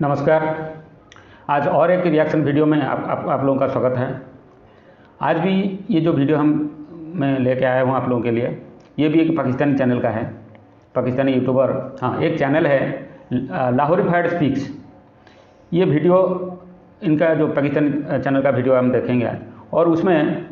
नमस्कार। आज और एक रिएक्शन वीडियो में आप लोगों का स्वागत है। आज भी ये जो वीडियो मैं लेके आया हूँ आप लोगों के लिए, ये भी एक पाकिस्तानी चैनल का है, पाकिस्तानी यूट्यूबर। हाँ, एक चैनल है लाहौरीफाइड स्पीक्स। ये वीडियो इनका जो पाकिस्तानी चैनल का वीडियो हम देखेंगे आज, और उसमें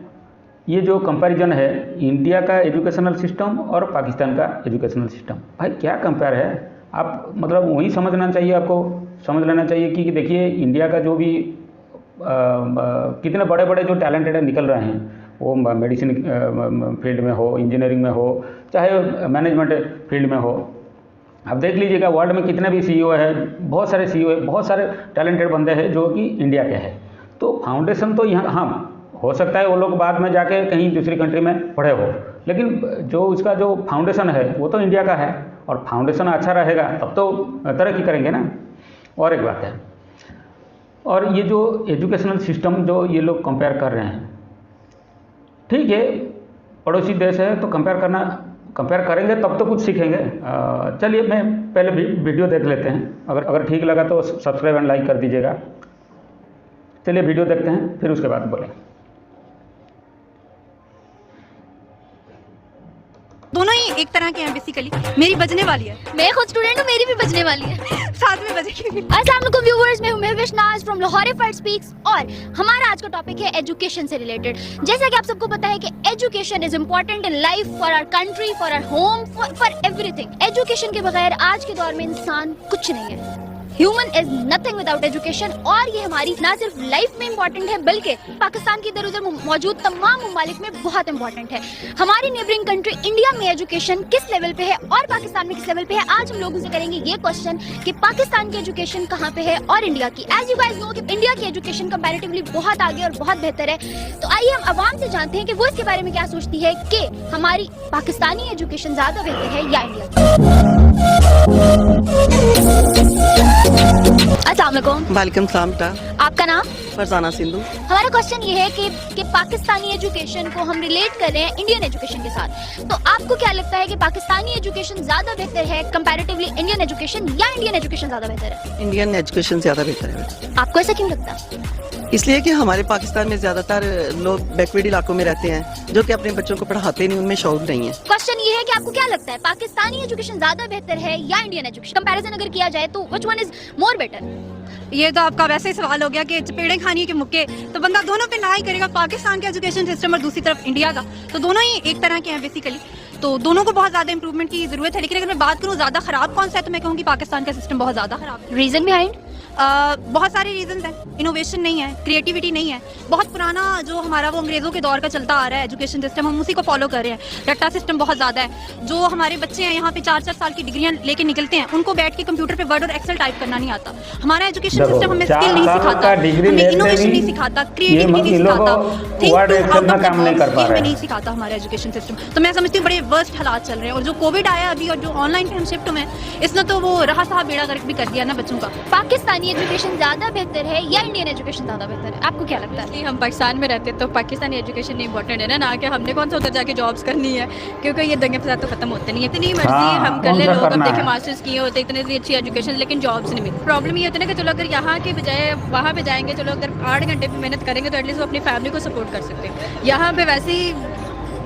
ये जो कंपैरिजन है इंडिया का एजुकेशनल सिस्टम और पाकिस्तान का एजुकेशनल सिस्टम, भाई क्या कंपेयर है। आप मतलब वही समझना चाहिए, आपको समझ लेना चाहिए कि देखिए इंडिया का जो भी कितने बड़े बड़े जो टैलेंटेड निकल रहे हैं, वो मेडिसिन फील्ड में हो, इंजीनियरिंग में हो, चाहे मैनेजमेंट फील्ड में हो। आप देख लीजिएगा वर्ल्ड में कितने भी सीईओ है, बहुत सारे सीईओ है, बहुत सारे टैलेंटेड बंदे हैं जो कि इंडिया के हैं। तो फाउंडेशन तो यहाँ, हाँ हो सकता है वो लोग बाद में जाके कहीं दूसरी कंट्री में पढ़े हो, लेकिन जो उसका जो फाउंडेशन है वो तो इंडिया का है, और फाउंडेशन अच्छा रहेगा तब तो तरक्की करेंगे ना। और एक बात है, और ये जो एजुकेशनल सिस्टम जो ये लोग कंपेयर कर रहे हैं, ठीक है पड़ोसी देश है तो कंपेयर करेंगे तब तो कुछ सीखेंगे। चलिए मैं पहले वीडियो देख लेते हैं, अगर ठीक लगा तो सब्सक्राइब एंड लाइक कर दीजिएगा। चलिए वीडियो देखते हैं, फिर उसके बाद बोलें। दोनों ही एक तरह के हैं बेसिकली। मेरी बजने वाली है, मैं खुद स्टूडेंट हूँ, मेरी भी बजने वाली है। साथ में बजेगी। अस्सलाम वालेकुम व्यूअर्स, मैं हूँ महविश नाज फ्रॉम लाहौरीफाइड स्पीक्स, और हमारा आज का टॉपिक है एजुकेशन से रिलेटेड। जैसा कि आप सबको पता है कि education is important in life, for our country, for our home, for everything. Education के बगैर आज के दौर में इंसान कुछ नहीं है। Human is nothing without education, और ये हमारी ना सिर्फ लाइफ में इम्पोर्टेंट है बल्कि पाकिस्तान के इधर उधर मौजूद तमाम ममालिक में बहुत इंपॉर्टेंट है। हमारी नेबरिंग कंट्री इंडिया में एजुकेशन किस लेवल पे है और पाकिस्तान में किस लेवल पे है, आज हम लोगों से करेंगे ये क्वेश्चन कि पाकिस्तान की एजुकेशन कहाँ पे है और इंडिया की। एज यू गाइस नो कि इंडिया की एजुकेशन कंपैरेटिवली बहुत आगे और बहुत बेहतर है। तो आइए हम आवाम से जानते हैं कि वो इसके बारे में क्या सोचती है कि हमारी पाकिस्तानी एजुकेशन ज्यादा बेहतर है या इंडिया की। अस्सलाम वालेकुम। वालेकुम सलाम। आपका नाम? फरजाना सिंधु। हमारा क्वेश्चन ये है कि पाकिस्तानी एजुकेशन को हम रिलेट कर रहे हैं इंडियन एजुकेशन के साथ। तो आपको क्या लगता है कि पाकिस्तानी एजुकेशन ज्यादा बेहतर है कंपैरेटिवली इंडियन एजुकेशन, या इंडियन एजुकेशन ज्यादा बेहतर है? इंडियन एजुकेशन ज्यादा बेहतर है। आपको ऐसा क्यों लगता है? इसलिए कि हमारे पाकिस्तान में ज्यादातर लोग बैकवर्ड इलाकों में रहते हैं जो कि अपने बच्चों को पढ़ाते नहीं, उनमें शौक नहीं है। क्वेश्चन ये है कि आपको क्या लगता है पाकिस्तानी एजुकेशन ज्यादा बेहतर है या इंडियन एजुकेशन? कंपैरिजन अगर किया जाए तो which one is more better? ये तो आपका वैसे ही सवाल हो गया कि चपेड़े खानी के मुक्के, तो बंदा दोनों पे ना ही करेगा, पाकिस्तान का एजुकेशन सिस्टम और दूसरी तरफ इंडिया का। तो दोनों ही एक तरह के हैं बेसिकली, तो दोनों को बहुत ज्यादा इंप्रूवमेंट की जरूरत है। लेकिन अगर मैं बात करूँ ज्यादा खराब कौन सा है, तो मैं कहूँगी पाकिस्तान का सिस्टम बहुत ज्यादा खराब है। Reason behind? बहुत सारे रीजंस हैं। इनोवेशन नहीं है, क्रिएटिविटी नहीं है। बहुत पुराना जो हमारा वो अंग्रेजों के दौर का चलता आ रहा है एजुकेशन सिस्टम, हम उसी को फॉलो कर रहे हैं। रट्टा सिस्टम बहुत ज्यादा है। जो हमारे बच्चे हैं यहाँ पे 4-4 साल की डिग्रियां लेके निकलते हैं, उनको बैठ के कंप्यूटर पे वर्ड और एक्सेल टाइप करना नहीं आता। हमारा एजुकेशन सिस्टम हमें स्किल नहीं सिखाता, हमें इनोवेशन नहीं सिखाता, क्रिएटिविटी नहीं सिखाता, नहीं सिखाता हमारा एजुकेशन सिस्टम। तो मैं समझती हूँ बड़े वर्स्ट हालात चल रहे हैं। और जो कोविड आया अभी और जो ऑनलाइन पे हम शिफ्ट हुए, इसने तो वो रहा साहब बेड़ा गर्क भी कर दिया ना बच्चों का। पाकिस्तानी एजुकेशन ज्यादा बेहतर है या इंडियन एजुकेशन ज्यादा बेहतर है? आपको क्या लगता है? हम पाकिस्तान में रहते तो पाकिस्तानी एजुकेशन नहीं इंपॉर्टेंट है ना कि हमने कौन सा उधर जाके जॉब्स करनी है, क्योंकि ये दंगे फसाद तो खत्म होते नहीं है। इतनी मर्जी हम कर ले, लोग अब देखे मास्टर्स किए होते, इतनी अच्छी एजुकेशन, लेकिन जॉब्स नहीं मिलती। प्रॉब्लम ये होती है ना कि चलो अगर यहाँ के बजाय वहाँ पे जाएंगे, चलो अगर 8 घंटे भी मेहनत करेंगे तो एटलीस्ट वो अपनी फैमिली को सपोर्ट कर सकते हैं। यहाँ पे वैसे ही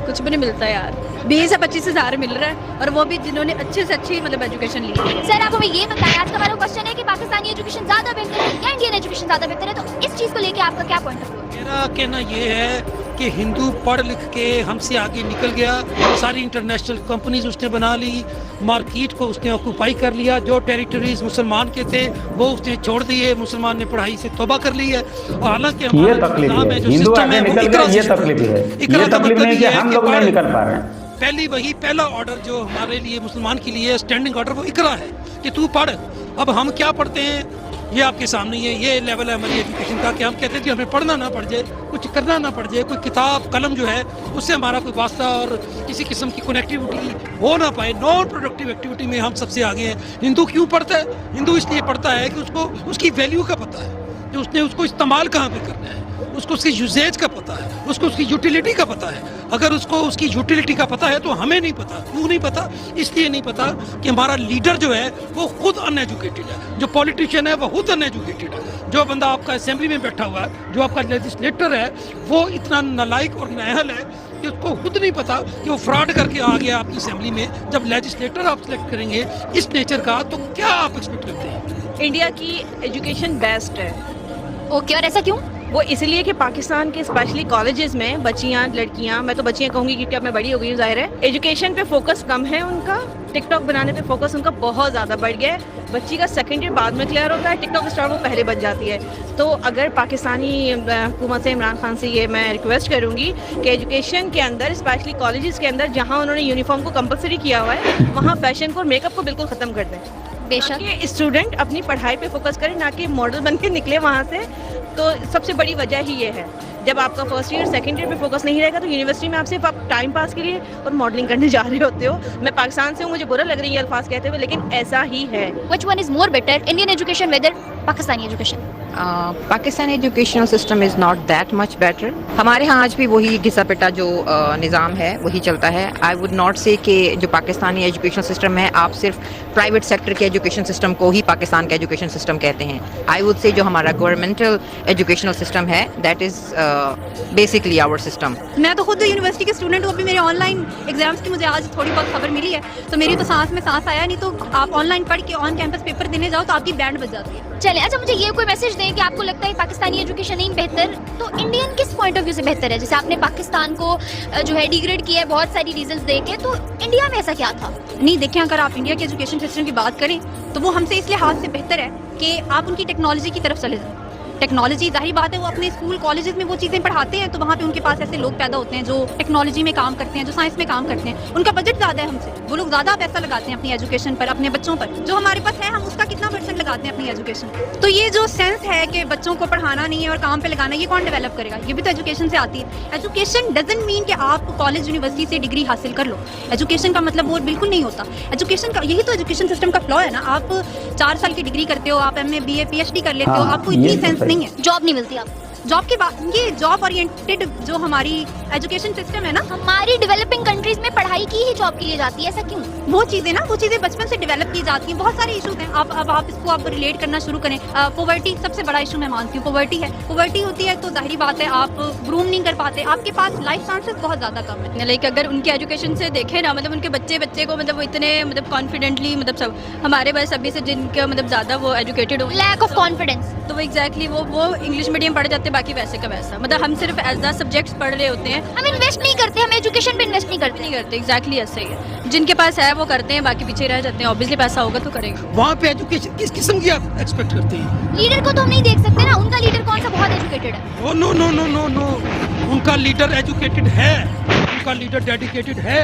कुछ भी नहीं मिलता यार, 20 से 25 हज़ार मिल रहा है, और वो भी जिन्होंने अच्छे से अच्छी मतलब एजुकेशन ली है। सर आप हमें ये बताएं, आज का हमारा क्वेश्चन है कि पाकिस्तानी एजुकेशन ज्यादा बेहतर है या इंडियन एजुकेशन ज्यादा बेहतर है, तो इस चीज को लेके आपका क्या पॉइंट ऑफ व्यू? मेरा कहना ये है कि हिंदू पढ़ लिख के हमसे आगे निकल गया, सारी इंटरनेशनल कंपनीज उसने बना ली, मार्केट को उसने ऑक्यूपाई कर लिया। जो टेरिटरीज मुसलमान के थे वो उसने छोड़ दिए, मुसलमान ने पढ़ाई से तौबा कर ली है। और हालांकि ये तकलीफ है, हिंदू आगे निकल गया, ये तकलीफ है। ये तकलीफ नहीं कि हम लोग नहीं निकल पा रहे हैं। पहला ऑर्डर जो हमारे लिए मुसलमान के लिए स्टैंडिंग ऑर्डर, वो इकरा है कि तू पढ़। अब हम क्या पढ़ते हैं ये आपके सामने ही है। ये लेवल है हमारी एजुकेशन का कि हम कहते हैं कि हमें पढ़ना ना पड़ जाए, कुछ करना ना पड़ जाए, कोई किताब कलम जो है उससे हमारा कोई वास्ता और किसी किस्म की कनेक्टिविटी हो ना पाए। नॉन प्रोडक्टिव एक्टिविटी में हम सबसे आगे हैं। हिंदू क्यों पढ़ता है? हिंदू इसलिए पढ़ता है कि उसको उसकी वैल्यू का पता है, कि उसने उसको इस्तेमाल कहाँ पे करना है, उसको उसके यूजेज का पता पता है, उसको उसकी यूटिलिटी का पता है। अगर उसको उसकी यूटिलिटी का पता है तो हमें नहीं पता। क्यों नहीं पता? इसलिए नहीं पता कि हमारा लीडर जो है वो खुद अनएजुकेटेड है, जो पॉलिटिशियन है वो खुद अनएजुकेटेड है, जो बंदा आपका असेंबली में बैठा हुआ है, जो आपका लेजिस्लेटर है, वो इतना नालायक और नाअहल है कि उसको खुद नहीं पता कि वो फ्रॉड करके आ गया आपकी असेंबली में। जब लेजिस्लेटर आप सिलेक्ट करेंगे इस नेचर का, तो क्या आप एक्सपेक्ट करते हैं? इंडिया की एजुकेशन बेस्ट है। ओके, और ऐसा क्यों? वो इसलिए कि पाकिस्तान के स्पेशली कॉलेजेस में बच्चियां, लड़कियां, मैं तो बच्चियां कहूँगी क्योंकि अब मैं बड़ी हो गई हूँ, जाहिर है, एजुकेशन पे फोकस कम है उनका। टिकटॉक बनाने पे फोकस उनका बहुत ज़्यादा बढ़ गया है। बच्ची का सेकंड ईयर बाद में क्लियर होता है, टिकटॉक स्टार वो पहले बच जाती है। तो अगर पाकिस्तानी हुकूमत से, इमरान खान से ये मैं रिक्वेस्ट करूँगी कि एजुकेशन के अंदर, स्पेशली कॉलेजेस के अंदर जहाँ उन्होंने यूनिफॉर्म को कंपलसरी किया हुआ है, वहाँ फैशन को और मेकअप को बिल्कुल ख़त्म कर दें। बेशक ताकि स्टूडेंट अपनी पढ़ाई पे फोकस करे, ना कि मॉडल बन के निकले वहाँ से। तो सबसे बड़ी वजह ही ये है। जब आपका फर्स्ट ईयर सेकंड ईयर पे फोकस नहीं रहेगा तो यूनिवर्सिटी में आप सिर्फ आप टाइम पास के लिए और मॉडलिंग करने जा रहे होते हो। मैं पाकिस्तान से हूँ, मुझे बुरा लग रही है अल्फाज कहते हुए, लेकिन ऐसा ही है। Which one is more better, Indian education whether Pakistani education? Pakistan educational system is not that much better. हमारे यहाँ आज भी वही घिसा पिटा जो निज़ाम है वही चलता है। आई वुड नॉट से कि जो पाकिस्तानी एजुकेशन सिस्टम है, आप सिर्फ प्राइवेट सेक्टर के एजुकेशन सिस्टम को ही पाकिस्तान का एजुकेशन सिस्टम कहते हैं। आई वुड से जो हमारा गवर्नमेंटल एजुकेशनल सिस्टम है, that is basically our system. मैं तो खुद यूनिवर्सिटी के स्टूडेंट हूँ। अभी मेरे ऑनलाइन एग्जाम्स की मुझे आज थोड़ी बहुत खबर मिली है, तो मेरी तो सांस में सांस आया। नहीं तो आप ऑनलाइन पढ़ के ऑन कैंपस पेपर देने जाओ तो आपकी बैंड बज जाती है। चले, अच्छा मुझे ये कोई मैसेज दें कि आपको लगता है पाकिस्तानी एजुकेशन नहीं बेहतर, तो इंडियन किस पॉइंट ऑफ व्यू से बेहतर है? जैसे आपने पाकिस्तान को जो है डिग्रेड किया है बहुत सारी रीजंस देके, तो इंडिया में ऐसा क्या था? नहीं, देखिए, अगर आप इंडिया के एजुकेशन सिस्टम की बात करें तो वो हमसे इस लिहाज से बेहतर है कि आप उनकी टेक्नोलॉजी की तरफ चले जाएं। टेक्नोलॉजी, जाहिर बात है, वो अपने स्कूल कॉलेजेस में वो चीज़ें पढ़ाते हैं, तो वहाँ पे उनके पास ऐसे लोग पैदा होते हैं जो टेक्नोलॉजी में काम करते हैं, जो साइंस में काम करते हैं। उनका बजट ज़्यादा है हमसे, वो लोग ज़्यादा पैसा लगाते हैं अपनी एजुकेशन पर, अपने बच्चों पर। जो हमारे पास है, हम उसका कितना % लगाते हैं अपनी एजुकेशन पर। तो ये जो सेंस है कि बच्चों को पढ़ाना नहीं है और काम पे लगाना, ये कौन डेवलप करेगा? ये भी तो एजुकेशन से आती है। एजुकेशन डजंट मीन कि आप कॉलेज यूनिवर्सिटी से डिग्री हासिल कर लो। एजुकेशन का मतलब वो बिल्कुल नहीं होता। एजुकेशन का यही तो एजुकेशन सिस्टम का फ्लॉ है ना। आप 4 साल की डिग्री करते हो, आप MA BA PhD कर लेते हो, आपको इतनी सेंस नहीं है, जॉब नहीं मिलती आप। जॉब के बाद। ये जॉब ओरिएंटेड जो हमारी एजुकेशन सिस्टम है ना, हमारी डेवलपिंग कंट्रीज में पढ़ाई की ही जॉब के लिए जाती है, ऐसा क्यों? वो चीज़ें बचपन से डेवलप की जाती हैं। बहुत सारे इशूज हैं। आप इसको आप रिलेट करना शुरू करें। पॉवर्टी सबसे बड़ा इशू मैं मानती हूँ। पॉवर्टी है, पॉवर्टी होती है तो जाहिर बात है आप ग्रूम नहीं कर पाते, आपके पास लाइफ चांसेस बहुत ज़्यादा कम है। लाइक अगर उनके एजुकेशन से देखें ना, मतलब उनके बच्चे को मतलब वो इतने मतलब कॉन्फिडेंटली, मतलब सब हमारे बस अभी से जिनके मतलब ज़्यादा वो एजुकेटेड हो, लैक ऑफ कॉन्फिडेंस, तो वो एग्जैक्टली वो इंग्लिश मीडियम पढ़ जाते हैं, बाकी वैसे का वैसा। मतलब हम सिर्फ एज द सब्जेक्ट्स पढ़ रहे होते हैं, हम इन्वेस्ट नहीं करते, हम एजुकेशन पे इन्वेस्ट नहीं करते। एग्जैक्टली ऐसे ही है। जिनके पास है वो करते हैं, बाकी पीछे रह जाते हैं। ऑब्वियसली पैसा होगा तो करेंगे। वहाँ पे एजुकेशन किस किस्म की आप एक्सपेक्ट करते हैं? लीडर को तो हम नहीं देख सकते ना, उनका लीडर कौन सा बहुत एजुकेटेड है? Oh no no no no no, उनका लीडर एजुकेटेड है, उनका लीडर डेडिकेटेड है।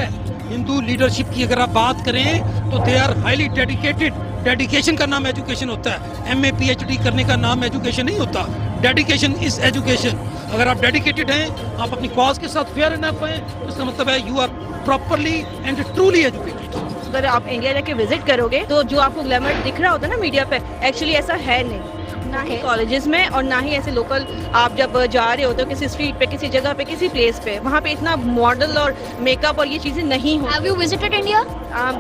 हिंदू लीडरशिप की अगर आप बात करें तो they are highly dedicated. Dedication का नाम एजुकेशन होता है। MA PhD करने का नाम एजुकेशन नहीं होता। Dedication is education. अगर आप डेडिकेटेड हैं, आप अपनी कॉज के साथ फेयर इनफ हैं, तो इसका मतलब है you are properly and truly educated. अगर आप इंडिया जाके विजिट करोगे तो जो आपको ग्लैमर दिख रहा होता है ना मीडिया पे, एक्चुअली ऐसा है नहीं, ना ही कॉलेजेस में और ना ही ऐसे लोकल। आप जब जा रहे होते हो किसी स्ट्रीट पे, किसी जगह पे, किसी प्लेस पे, वहाँ पे इतना मॉडल और मेकअप और ये चीज़ें नहीं हो। Have you visited India?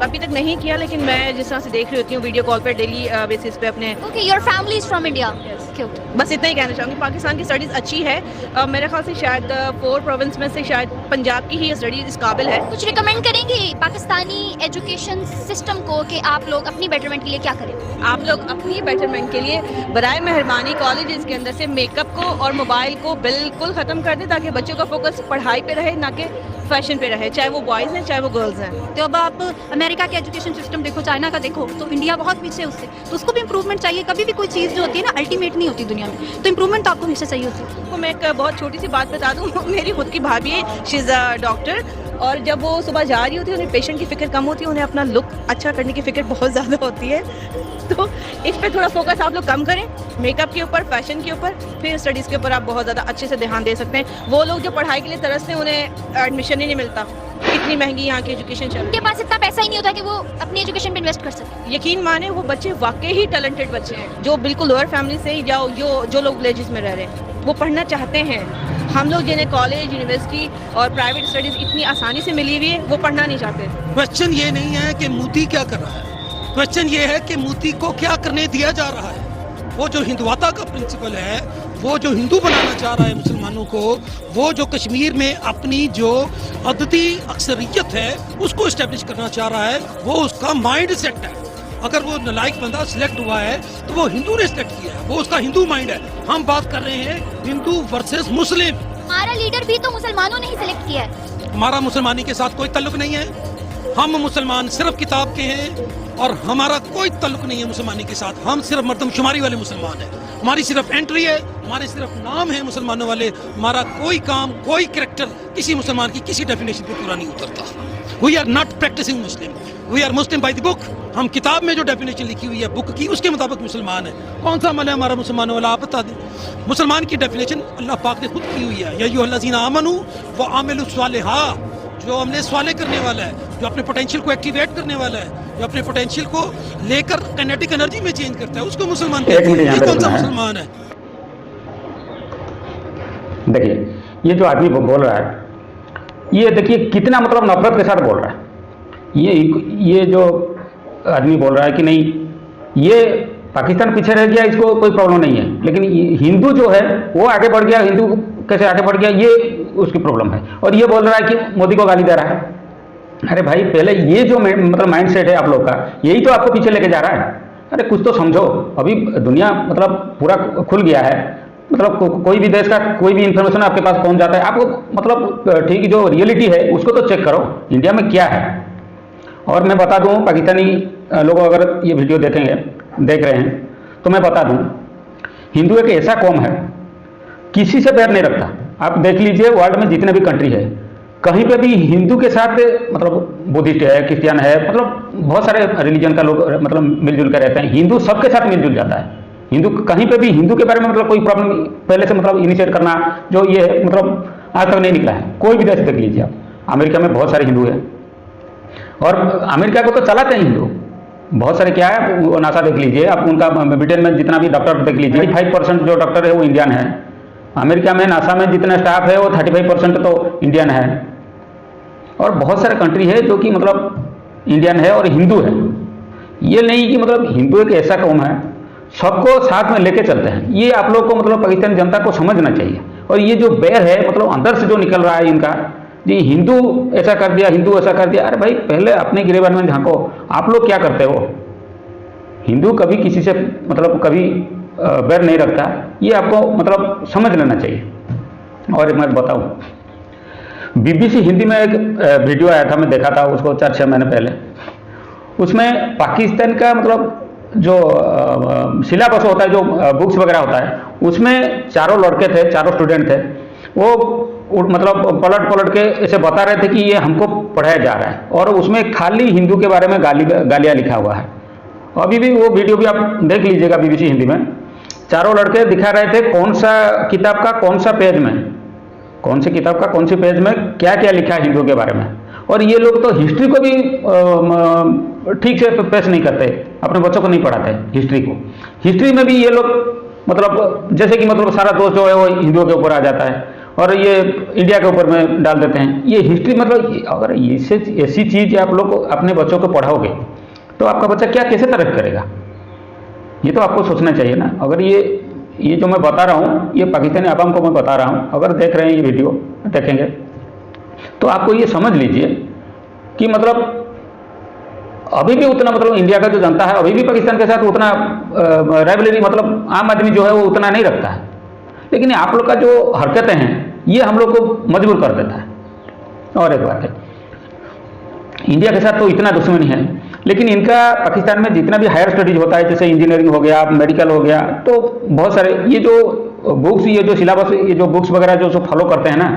अभी तक नहीं किया, लेकिन मैं जिस तरह से देख रही होती हूँ वीडियो कॉल पे डेली बेसिस पे अपने। Okay, your family is from India. Cute. बस इतना ही कहना चाहूँगी। पाकिस्तान की स्टडीज़ अच्छी है। मेरे ख्याल से शायद 4 प्रोविंस में से शायद पंजाब की ही स्टडीज़ इस काबिल है। कुछ रिकमेंड करेंगे पाकिस्तानी एजुकेशन सिस्टम को कि आप लोग अपनी बेटरमेंट के लिए क्या करें? आप लोग अपनी बेटरमेंट के लिए बराए मेहरबानी कॉलेजेस के अंदर से मेकअप को और मोबाइल को बिल्कुल ख़त्म कर दें, ताकि बच्चों का फोकस पढ़ाई पे रहे, ना कि फैशन पे रहे, चाहे वो बॉयज़ हैं चाहे वो गर्ल्स हैं। तो अब आप अमेरिका के एजुकेशन सिस्टम देखो, चाइना का देखो, तो इंडिया बहुत पीछे उससे। तो उसको भी इंप्रूवमेंट चाहिए। कभी भी कोई चीज़ जो होती है ना अल्टीमेट नहीं होती दुनिया में, तो इंप्रूवमेंट तो आपको हमेशा चाहिए होती है। तो मैं एक बहुत छोटी सी बात बता दूँ, मेरी खुद की भाभी है, शी इज़ अ डॉक्टर, और जब वो सुबह जा रही होती है उन्हें पेशेंट की फिक्र कम होती है, उन्हें अपना लुक अच्छा करने की फिक्र बहुत ज़्यादा होती है। तो इस पर थोड़ा फोकस आप लोग कम करें, मेकअप के ऊपर, फैशन के ऊपर, फिर स्टडीज़ के ऊपर आप बहुत ज़्यादा अच्छे से ध्यान दे सकते हैं। वो लोग जो पढ़ाई के लिए तरसते हैं उन्हें एडमिशन ही नहीं मिलता, इतनी महंगी यहाँ की एजुकेशन चल रही है। उनके पास इतना पैसा ही नहीं होता कि वो अपनी एजुकेशन पे इन्वेस्ट कर सके। यकीन माने वो बच्चे वाकई ही टैलेंटेड बच्चे हैं, जो बिल्कुल लोअर फैमिली से या जो लोग विलेजेस में रह रहे हैं, वो पढ़ना चाहते हैं। हम लोग जिन्हें कॉलेज, यूनिवर्सिटी और प्राइवेट स्टडीज इतनी आसानी से मिली हुई है, वो पढ़ना नहीं चाहते। क्वेश्चन ये नहीं है कि मोदी क्या कर रहा है, क्वेश्चन ये है कि मोदी को क्या करने दिया जा रहा है। वो जो हिंदुवाता का प्रिंसिपल है, वो जो हिंदू बनाना चाह रहा है मुसलमानों को, वो जो कश्मीर में अपनी जो अददी अक्सरियत है उसको इस्टेब्लिश करना चाह रहा है, वो उसका माइंड सेट है। अगर वो नालायक बंदा सिलेक्ट हुआ है तो वो हिंदू ने सिलेक्ट किया है, वो उसका हिंदू माइंड है। हम बात कर रहे हैं हिंदू वर्सेस मुस्लिम। हमारा लीडर भी तो मुसलमानों ने ही सिलेक्ट किया है। हमारा मुसलमानी के साथ कोई ताल्लुक नहीं है। हम मुसलमान सिर्फ किताब के हैं और हमारा कोई ताल्लुक नहीं है मुसलमानी के साथ। हम सिर्फ मर्दमशुमारी वाले मुसलमान हैं। हमारी सिर्फ एंट्री है, हमारे सिर्फ नाम है मुसलमानों वाले। हमारा कोई काम, कोई कैरेक्टर किसी मुसलमान की किसी डेफिनेशन पे पूरा नहीं उतरता। We are not practicing Muslim, we are Muslim by the book. हम किताब में जो डेफिनेशन लिखी हुई है बुक की, उसके मुताबिक मुसलमान है। कौन सा अमल है हमारा मुसलमानों वाला, आप बता दें। मुसलमान की डेफिनेशन अल्लाह पाक ने खुद की हुई है, या अय्युहल्लज़ीना आमनू व आमिलुस सालिहात, जो हमने सवाले करने वाला है, जो अपने पोटेंशियल को एक्टिवेट करने वाला है, जो अपने पोटेंशियल को लेकर काइनेटिक एनर्जी में चेंज करता है, उसको मुसलमान कहते हैं। ये कौन सा मुसलमान है? देखिए, ये जो आदमी बोल रहा है, ये देखिए कितना मतलब नफरत के साथ बोल रहा है। ये जो आदमी बोल रहा है कि नहीं, ये पाकिस्तान पीछे रह गया, इसको कोई प्रॉब्लम नहीं है, लेकिन हिंदू जो है वो आगे बढ़ गया, हिंदू कैसे आगे बढ़ गया, ये उसकी प्रॉब्लम है। और ये बोल रहा है कि मोदी को गाली दे रहा है। अरे भाई, पहले ये जो मतलब माइंड सेट है आप लोग का, यही तो आपको पीछे लेके जा रहा है। अरे कुछ तो समझो, अभी दुनिया मतलब पूरा खुल गया है, मतलब कोई भी देश का कोई भी इंफॉर्मेशन आपके पास पहुंच जाता है। आपको मतलब ठीक जो रियलिटी है उसको तो चेक करो, इंडिया में क्या है। और मैं बता दूं, पाकिस्तानी लोग अगर ये वीडियो देख रहे हैं तो मैं बता दूं, हिंदू एक ऐसा कौम है किसी से पैर नहीं रखता। आप देख लीजिए वर्ल्ड में जितने भी कंट्री है, कहीं पे भी हिंदू के साथ मतलब बुद्धिस्ट है, क्रिश्चियन है, मतलब बहुत सारे रिलीजन का लोग मतलब मिलजुल कर रहते हैं। हिंदू सबके साथ मिलजुल जाता है। हिंदू कहीं पे भी हिंदू के बारे में मतलब कोई प्रॉब्लम पहले से मतलब इनिशिएट करना जो ये है मतलब आज तक नहीं निकला है। कोई भी देश देख लीजिए आप, अमेरिका में बहुत सारे हिंदू हैं और अमेरिका को तो चलाते हैं हिंदू बहुत सारे। क्या है, नासा देख लीजिए आप, उनका ब्रिटेन में जितना भी डॉक्टर देख लीजिए, 35% जो डॉक्टर है वो इंडियन है। अमेरिका में नासा में जितना स्टाफ है वो 35% तो इंडियन है। और बहुत सारे कंट्री है जो कि मतलब इंडियन है और हिंदू है। ये नहीं कि मतलब हिंदू एक ऐसा कौम है, सबको साथ में लेके चलते हैं। ये आप लोग को मतलब पाकिस्तानी जनता को समझना चाहिए। और ये जो बैर है मतलब अंदर से जो निकल रहा है इनका, जी हिंदू ऐसा कर दिया, हिंदू ऐसा कर दिया। अरे भाई, पहले अपने गिरेबान में झांको, आप लोग क्या करते हो। हिंदू कभी किसी से मतलब कभी बैर नहीं रखता, ये आपको मतलब समझ लेना चाहिए। और एक मैं बताऊं, BBC हिंदी में एक वीडियो आया था, मैं देखा था उसको 4-6 महीने पहले। उसमें पाकिस्तान का मतलब जो सिलेबस होता है, जो बुक्स वगैरह होता है, उसमें चारों लड़के थे, चारों स्टूडेंट थे। वो मतलब पलट के ऐसे बता रहे थे कि ये हमको पढ़ाया जा रहा है और उसमें खाली हिंदू के बारे में गालियाँ लिखा हुआ है। अभी भी वो वीडियो भी आप देख लीजिएगा BBC हिंदी में। चारों लड़के दिखा रहे थे कौन सा किताब का कौन सा पेज में, कौन सी किताब का कौन सी पेज में क्या क्या लिखा है हिंदू के बारे में। और ये लोग तो हिस्ट्री को भी ठीक से पेश नहीं करते, अपने बच्चों को नहीं पढ़ाते हिस्ट्री को। हिस्ट्री में भी ये लोग मतलब जैसे कि मतलब सारा दोष जो है वो हिंदुओं के ऊपर आ जाता है और ये इंडिया के ऊपर में डाल देते हैं। ये हिस्ट्री मतलब अगर ऐसी चीज़ आप लोग अपने बच्चों को पढ़ाओगे तो आपका बच्चा क्या कैसे तरक्की करेगा, ये तो आपको सोचना चाहिए ना। अगर ये जो मैं बता रहा हूँ, ये पाकिस्तानी आवाम को मैं बता रहा हूँ, अगर देख रहे हैं ये वीडियो देखेंगे तो आपको ये समझ लीजिए कि मतलब अभी भी उतना मतलब इंडिया का जो जनता है अभी भी पाकिस्तान के साथ उतना राइवलरी मतलब आम आदमी जो है वो उतना नहीं रखता है। लेकिन आप लोग का जो हरकतें हैं ये हम लोग को मजबूर कर देता है। और एक बात है, इंडिया के साथ तो इतना दुश्मनी है, लेकिन इनका पाकिस्तान में जितना भी हायर स्टडीज होता है, जैसे इंजीनियरिंग हो गया, मेडिकल हो गया, तो बहुत सारे ये जो बुक्स, ये जो सिलेबस, ये जो बुक्स वगैरह जो फॉलो करते हैं ना,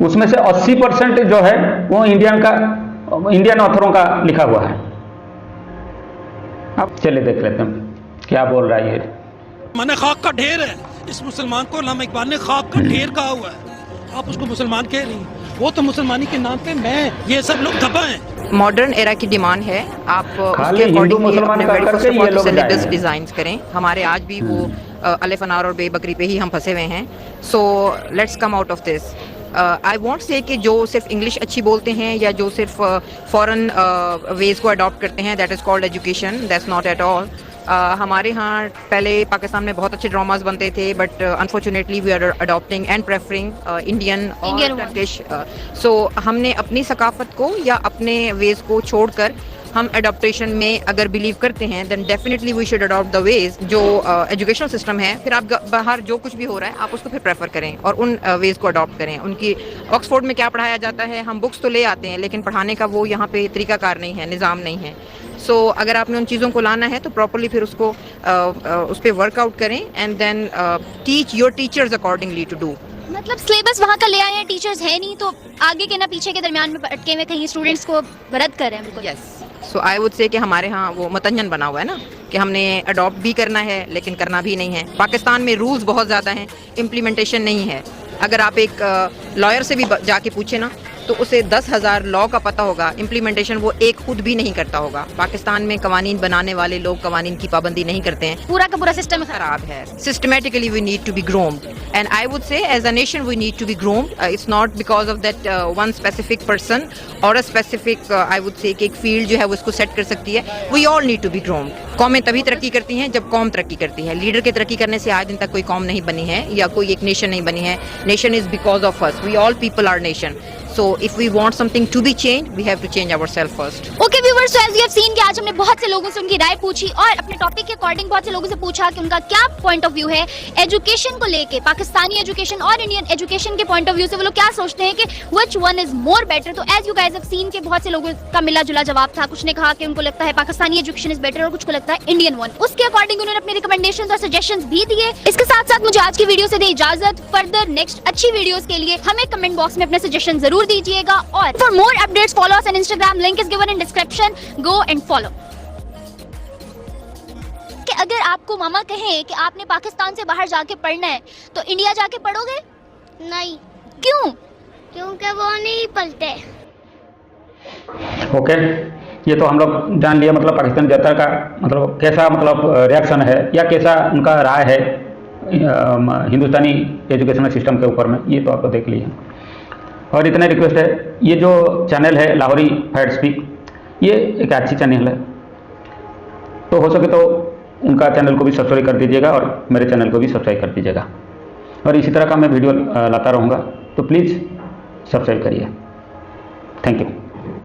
उसमें से 80% जो है वो इंडियन ऑथरों का लिखा हुआ है। अब चलिए देख लेते हैं क्या बोल रहा है ये। मैंने खाक का ढेर है, इस मुसलमान को अल्लामा इकबाल ने खाक का ढेर कहा हुआ है। आप उसको मुसलमान कह रही, वो तो मुसलमानी के नाम पे मैं ये सब लोग दबा हैं। मॉडर्न एरा की डिमांड है, आप खाली हिंदू मुसलमान करके ये लोग सिलेबस डिजाइन करें। हमारे आज भी वो अलिफ अनार और बेबकरी पे ही हम फंसे हुए हैं। So let's come out of this. I want से कि जो सिर्फ इंग्लिश अच्छी बोलते हैं या जो सिर्फ फॉरेन वेज को अडॉप्ट करते हैं that is called education, that's not at all. हमारे यहाँ पहले पाकिस्तान में बहुत अच्छे ड्रामाज बनते थे, but unfortunately we are adopting and preferring Indian और टर्किश। सो हमने अपनी सकाफत को या अपने वेज को छोड़कर हम अडॉप्टेशन में अगर बिलीव करते हैं then definitely we should adopt the ways जो एजुकेशनल सिस्टम है। फिर आप बाहर जो कुछ भी हो रहा है आप उसको फिर प्रेफर करें और उन वेज को अडॉप्ट करें। उनकी ऑक्सफोर्ड में क्या पढ़ाया जाता है, हम बुक्स तो ले आते हैं लेकिन पढ़ाने का वो यहाँ पे तरीकाकार नहीं है, निज़ाम नहीं है। सो अगर आपने उन चीज़ों को लाना है तो प्रॉपरली फिर उसको उस पर वर्कआउट करें and then teach your teachers accordingly to do. मतलब सिलेबस वहाँ का ले आए हैं, टीचर्स है नहीं तो आगे के ना पीछे के दरमियान में अटके हुए कहीं स्टूडेंट्स को रद्द कर रहे हैं। बिल्कुल यस। सो आई वुड से कि हमारे यहाँ वो मतंजन बना हुआ है ना कि हमने अडॉप्ट भी करना है लेकिन करना भी नहीं है। पाकिस्तान में रूल्स बहुत ज़्यादा हैं, इम्प्लीमेंटेशन नहीं है। अगर आप एक लॉयर से भी जाके पूछे ना तो उसे 10,000 लॉ का पता होगा, इम्प्लीमेंटेशन वो एक खुद भी नहीं करता होगा। पाकिस्तान में कवानीन बनाने वाले लोग कवानीन की पाबंदी नहीं करते हैं। पूरा का पूरा सिस्टम खराब है। Systematically we need to be groomed and I would say as a nation we need to be groomed. It's not because of that one specific person और अ स्पेसिफिक आई वुड से कि एक field जो है वो इसको set कर सकती है। We all need to be groomed. कौमें तभी तरक्की करती हैं जब कौम तरक्की करती है। लीडर के तरक्की करने से आज दिन तक कोई कौम नहीं बनी है या कोई एक नेशन नहीं बनी है। Nation is because of us, we all people are nation. So if we want something to be changed, we have to change ourselves first. Okay viewers, so as you have seen कि आज हमने बहुत से लोगों से उनकी राय पूछी और अपने टॉपिक के अकॉर्डिंग बहुत से लोगों से पूछा कि उनका क्या पॉइंट ऑफ व्यू है एजुकेशन को लेके, पाकिस्तानी एजुकेशन और इंडियन एजुकेशन के पॉइंट ऑफ व्यू से वो लोग क्या सोचते हैं कि which one is more better। तो as you guys have seen कि बहुत से लोगों का मिला जुला जवाब था। कुछ ने कहा कि उनको लगता है पाकिस्तानी एजुकेशन इज बेटर और कुछ को लगता है इंडियन वन। उसके अकॉर्डिंग उन्होंने अपने रिकमेंडेशंस और सजेशंस भी दिए। इसके साथ साथ मुझे आज की वीडियो से दे इजाजत। फर्दर नेक्स्ट अच्छी वीडियोस के लिए हमें कमेंट बॉक्स में अपने सजेशन जरूर दीजिएगा और for more updates follow us on Instagram, link is given in description, go and follow। कि अगर आपको मामा कहें कि आपने पाकिस्तान से बाहर जाके पढ़ना है तो इंडिया जाके पढ़ोगे? नहीं। क्यों? क्योंकि वो नहीं पढ़ते। ओके, ये तो हम लोग जान लिया मतलब पाकिस्तानी जनता का मतलब कैसा मतलब रिएक्शन है या कैसा उनका राय है हिंदुस्तानी एजुकेशनल सिस्टम के ऊपर में, ये तो आपको देख लिया। और इतना रिक्वेस्ट है, ये जो चैनल है लाहौरी फैट स्पीक, ये एक अच्छी चैनल है, तो हो सके तो उनका चैनल को भी सब्सक्राइब कर दीजिएगा और मेरे चैनल को भी सब्सक्राइब कर दीजिएगा। और इसी तरह का मैं वीडियो लाता रहूँगा, तो प्लीज़ सब्सक्राइब करिए। Thank you.